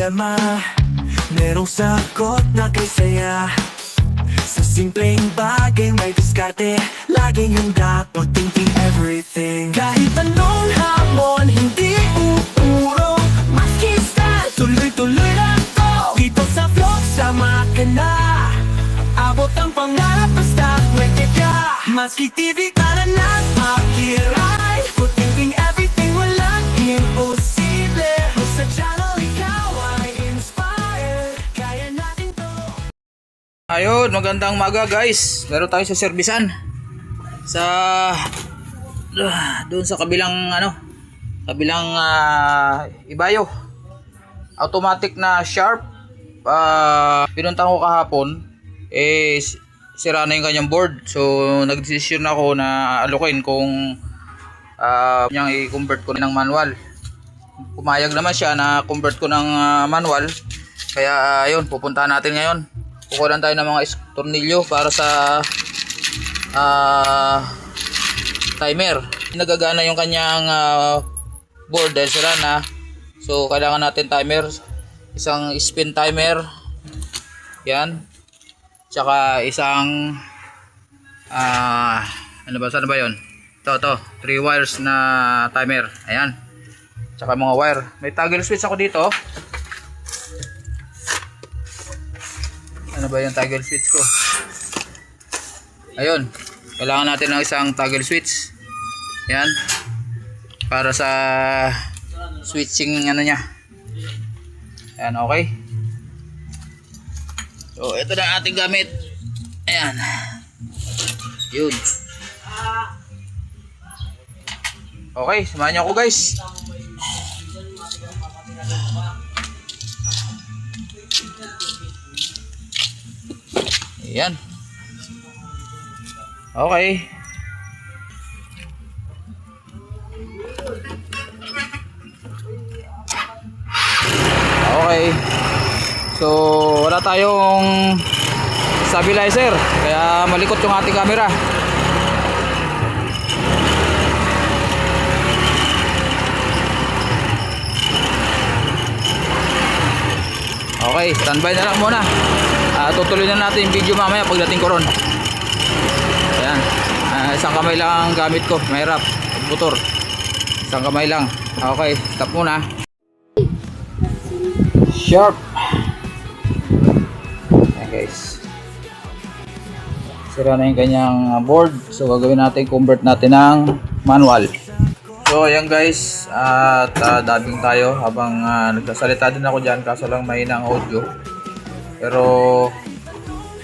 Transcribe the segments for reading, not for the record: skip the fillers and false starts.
problema, merong sagot na kay saya. Sa simpleng bagay may diskarte, laging handa, no thinking everything. Kahit anong hamon, hindi uurong makista, tuloy-tuloy lang to. Dito sa vlog, sama ka na. Abot ang pangarap, basta pwede ka. Maski TV ka na ng akiray, no thinking everything, walang imposible. Sa channel, ikaw ay inspired, kaya natin to. Ayun, magandang umaga guys. Meron tayo sa servisan. Sa doon sa kabilang Ibayo. Automatic na Sharp. Pinuntahan ko kahapon, sira na yung kanyang board. So nagdesisyon ako na alukin kung niyang i-convert ko ng manual. Pumayag naman siya na convert ko ng manual. Kaya ayun, pupuntahan natin ngayon. Kukulan tayo ng mga tornilyo para sa timer. Nagagana yung kanyang board dahil sira na. So kailangan natin timer, isang spin timer. Yan. Tsaka isang saan ba 'yon? Ito, 3 wires na timer. Ayan. Tsaka mga wire. May toggle switch ako dito. Ano ba yung toggle switch ko? Ayun. Kailangan natin ng isang toggle switch. Yan. Para sa switching niya. Ayan, okay. So, ito na ating gamit. Ayan. Yun. Okay, samahan niyo ako guys. Ayan. Okay. Okay. So, wala tayong stabilizer, kaya malikot yung ating camera. Okay, standby na lang muna. Tutuloy na natin yung video mamaya pagdating ko ron. Ayan. Isang kamay lang ang gamit ko. Mahirap. Motor. Isang kamay lang. Okay, stop muna. Sharp. Ayan guys. Sira na yung kanyang board. So gagawin natin, convert natin ng manual. So ayan guys. At dubbing tayo habang nagsasalita din ako dyan. Kaso lang mahina ang audio. Pero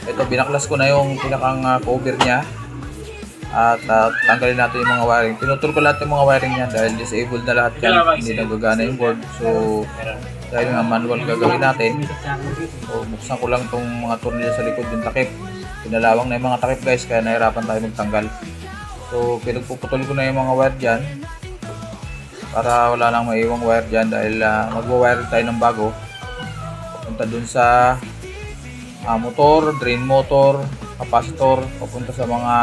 ito, binaklas ko na yung pinakang cover niya. At tanggalin natin yung mga wiring. Pinutol ko lahat yung mga wiring niya dahil disabled na lahat yan. Hindi nagagana yung board. So dahil nga manual gagawin natin, so buksan ko lang itong mga tornilyo sa likod yung takip. Pinalawang na yung mga takip guys, kaya nahirapan tayo magtanggal. So pinagpuputol ko na yung mga wire dyan para wala nang maiwang wire dyan dahil magwa-wire tayo ng bago. Punta dun sa motor, drain motor, capacitor, papunta sa mga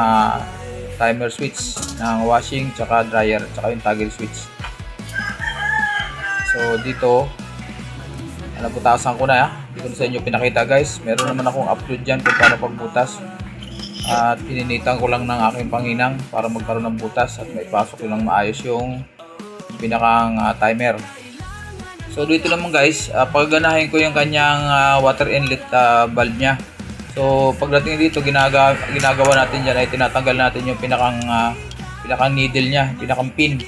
timer switch ng washing, tsaka dryer, tsaka yung toggle switch. So dito, nabutasan ko na. Hindi ko na sa inyo pinakita guys. Meron naman akong upload dyan kung paano pagbutas. At pininitan ko lang ng aking panginang para magkaroon ng butas at may pasok ko lang maayos yung pinakang timer. So dito naman guys, pagganahin ko yung kanyang water inlet valve nya. So pagdating dito, ginagawa natin dyan ay tinatanggal natin yung pinakang needle nya, pinakang pin,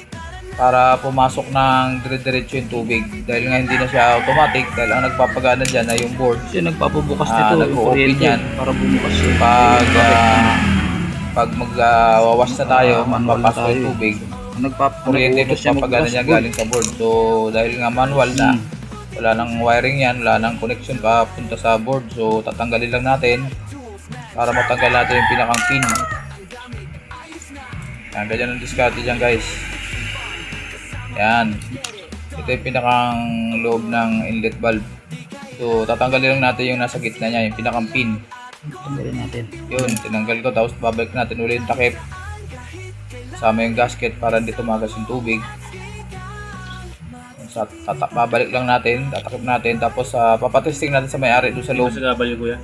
para pumasok ng dire-diretso yung tubig. Dahil nga hindi na siya automatic, dahil ang nagpapagana dyan ay yung board. Siya nagpapabukas nito, nag-open yan para bumukas yun. Pag mag-wawash na tayo, magpapasok yung tubig. Kuryente ito siya pagana niya galing sa board. So dahil nga manual na, wala nang wiring yan, wala nang connection papunta sa board. So tatanggalin lang natin para matanggal natin yung pinakang pin. Yan, ganyan ang diskarte dyan guys. Yan, ito yung pinakang loob ng inlet valve. So tatanggalin lang natin yung nasa gitna niya, yung pinakang pin. Tanggalin natin. Yun, tinanggal ko, tapos babalik natin ulit yung takip. Sama yung gasket para hindi tumagas yung tubig. babalik lang natin, tatakip natin, tapos papatesting natin sa may-ari doon sa loob. Sa gabal kuya.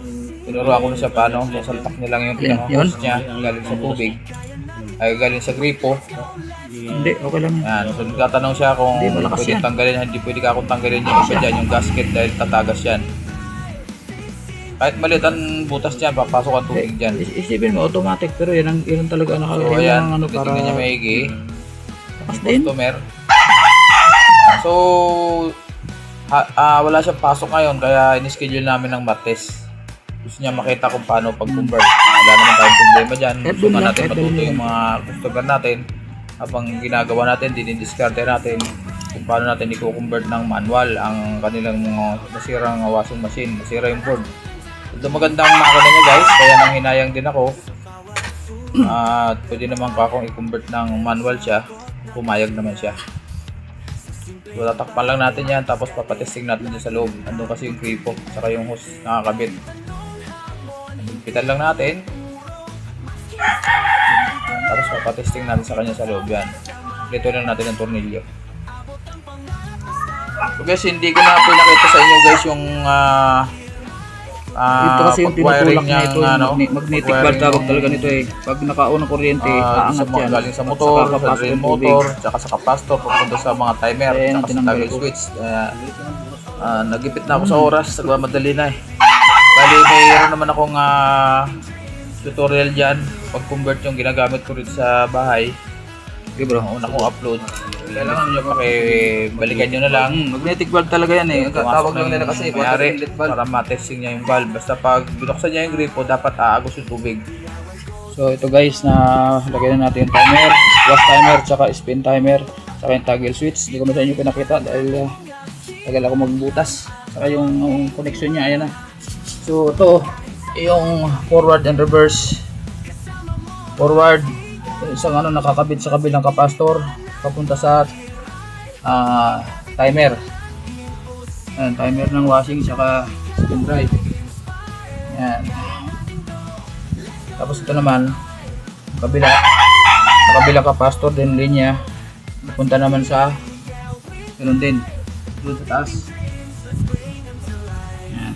Tinuruan ko na siya paano, sasalpak niya lang yung pinaka-hose niya, galing sa tubig, ay galing sa gripo. Hindi, okay lang. Yan, so nagtatanong siya kung Hindi, malakas pwede yan. tanggalin, hindi pwede ka akong tanggalin yung iba dyan, yung gasket dahil tatagas yan. Kahit maliit ang butas niya, papasok ang tubig dyan. Isipin mo, automatic, pero yan ang talaga So nakalagay ayan, ng ano para... titignan niya maigi. Lakas din. Customer. So, wala siyang pasok ngayon, kaya in-schedule namin ng Martes. Gusto niya makita kung paano pag-convert. Wala naman tayong problema dyan. Kahit Gusto doon nga lang, natin kahit matuto doon yung mga customer natin. Habang ginagawa natin, dinidiskarte natin kung paano natin i-convert ng manual ang kanilang mga nasirang washing machine, nasira yung board. Ito magandang makina niya guys, kaya nang hinayang din ako. At pwede naman pa akong i-convert ng manual siya, pumayag naman siya. So tatakpan lang natin yan, tapos papatesting natin dyan sa loob. Andun kasi yung gripo, saka yung hose nakakabit. Pitan lang natin. Tapos papatesting natin sa kanya sa loob yan. Dito lang natin ang tornilyo. So guys, hindi ko na pinakita sa inyo guys yung Ito kasi yung pag-wiring tinutulak niya ito, magnetic valve tawag talaga nito eh. Pag nakaon ng kuryente, sa aangat yan. galing sa motor, Saka sa papasok drain yung motor, tubig. tsaka sa capacitor, papunta sa mga timer, Ayan ang tsaka sa tinanggal toggle ko. switch. Nagipit na ako sa oras, madali na eh. Bali, mayroon naman akong tutorial dyan, pag-convert yung ginagamit ko rin sa bahay. Okay bro. Una kong upload. Kailangan nyo pakibalikan nyo na lang. Magnetic valve talaga yan eh. Tawag lang nila kasi mayari inlet valve. para matesting niya yung valve. Basta pag binuksan niya yung gripo, dapat aagos yung tubig. So ito guys, na lagay na natin yung timer, wash timer, tsaka spin timer, tsaka yung toggle switch. Hindi ko na sa inyo pinakita dahil tagal ako magbutas. Saka yung connection niya, ayan na. So ito, yung forward and reverse. Forward, isang ano nakakabit sa kabilang capacitor, papunta sa timer. Ayan, timer ng washing, tsaka spin drive. Ayan. Tapos ito naman, kabila, sa kabila capacitor din linya, punta naman sa ganoon din, doon sa taas. Ayan.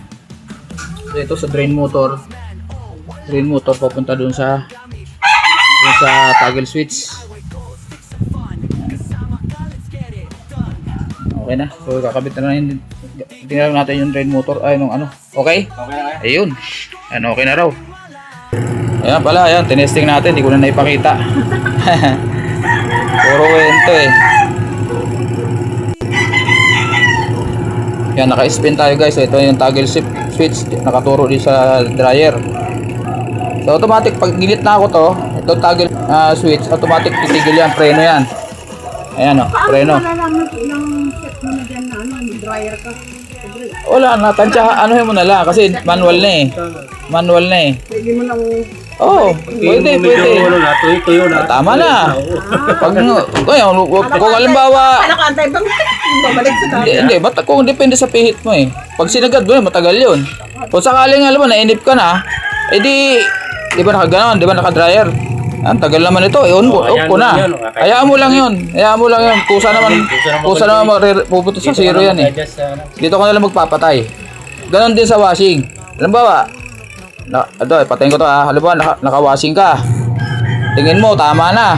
So ito sa drain motor papunta doon sa toggle switch. Okay na, so kakabit na yun. Tingnan natin yung drain motor, ay nung ano, okay? Ayun, yan, okay na raw. Ayan pala, ayan, tinesting natin, hindi ko na naipakita. Puro wento eh. Yan, naka-spin tayo guys. Ito yung toggle switch, nakaturo din sa dryer. So automatic, pag ginit na ako to, ito toggle switch, automatic titigil yan, preno yan. Ayan o, preno. Malalaman po yung set mo na dyan na ano, dryer ka. Wala na, tansya, anuhin mo na lang, kasi manual na eh. Manual na eh. Pwede mo lang Oo, pwede. Tuyo na. Tama na. Pag, kung halimbawa, nakantay bang babalik sa dati. hindi, kung depende sa pihit mo eh. Pag sinagad mo, matagal yun. Kung sakaling alam mo, nainip ka na, edi, di ba nakaganon, di ba nakadryer? Ang tagal naman ito, on ko na. Hayaan mo lang yun. Kusa naman pupunta sa zero yan eh. Dito ko na lang magpapatay. Ganon din sa washing. Halimbawa, ito, patayin ko to ha. Halimbawa, naka-washing ka. Tingin mo, tama na.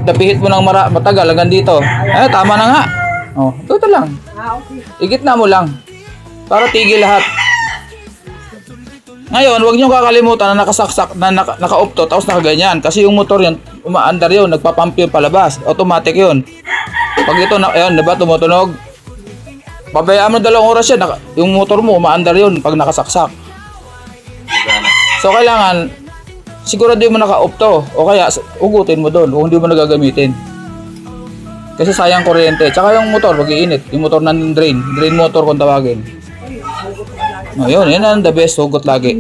Napihit mo ng matagal hanggang dito. Tama na nga. Oh, ito lang. Igitna mo lang. Para tigil lahat. Ngayon, huwag nyo kakalimutan na nakasaksak, na naka-off to, tapos nakaganyan. Kasi yung motor yun, umaandar yun, nagpapump yun palabas. Automatic yun. Pag ito, ayun, diba, tumutunog. Pabayaan mo 2 oras yan, yung motor mo, umaandar yun pag nakasaksak. So, kailangan, siguro di mo naka-off to. O kaya, ugutin mo doon, kung hindi mo nagagamitin. Kasi sayang kuryente. Tsaka yung motor, pag-iinit. Yung motor ng drain motor kung tawagin. Oh, yun ang the best, hugot lagi.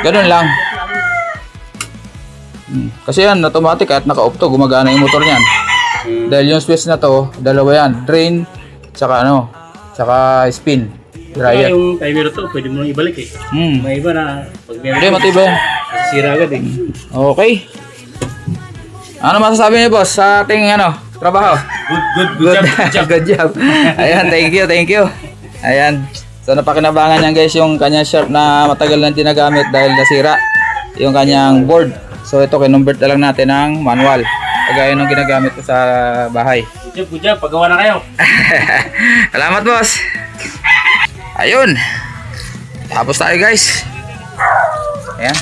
Ganun lang. Kasi yan, automatic at naka-off to, gumagana yung motor niyan. Dahil yung switch na to, dalawa yan, drain, tsaka spin, dryer. Yung timer to, pwede mo nang ibalik eh. May iba na pag meron. Hindi, matibay. Masisira agad eh. Okay. Ano masasabi niyo boss sa ating trabaho? Good job. Good job. Ayan, thank you. Ayan. So napakinabangan niyan guys yung kanyang sharp na matagal na tinagamit dahil nasira yung kanyang board. So ito kinumbert na lang natin ng manual. Kagaya nung ginagamit ko sa bahay. Good job. Pagawa na kayo. Salamat boss. Ayun. Tapos tayo guys. Ayan.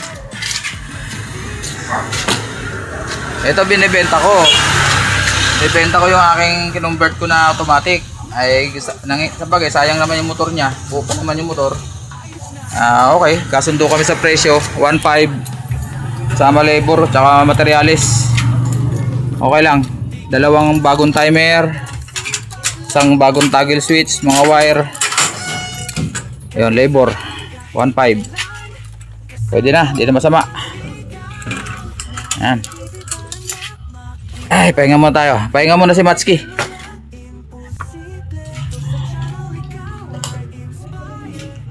Ito binibenta ko. Ibenta ko yung aking kinumbert ko na automatic. Ay sabagay sayang naman yung motor niya. Bukas naman yung motor. Okay, kasundo kami sa presyo 1.5 sama labor tsaka materialis. Okay lang. Dalawang bagong timer, isang bagong toggle switch, mga wire. Ayun, labor 1.5. Pwede na, di na masama. Ayan. Ay, pahinga muna tayo. Pahinga muna si Matski.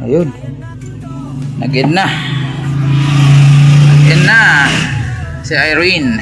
Ayun. Nag-in na. Si Irene.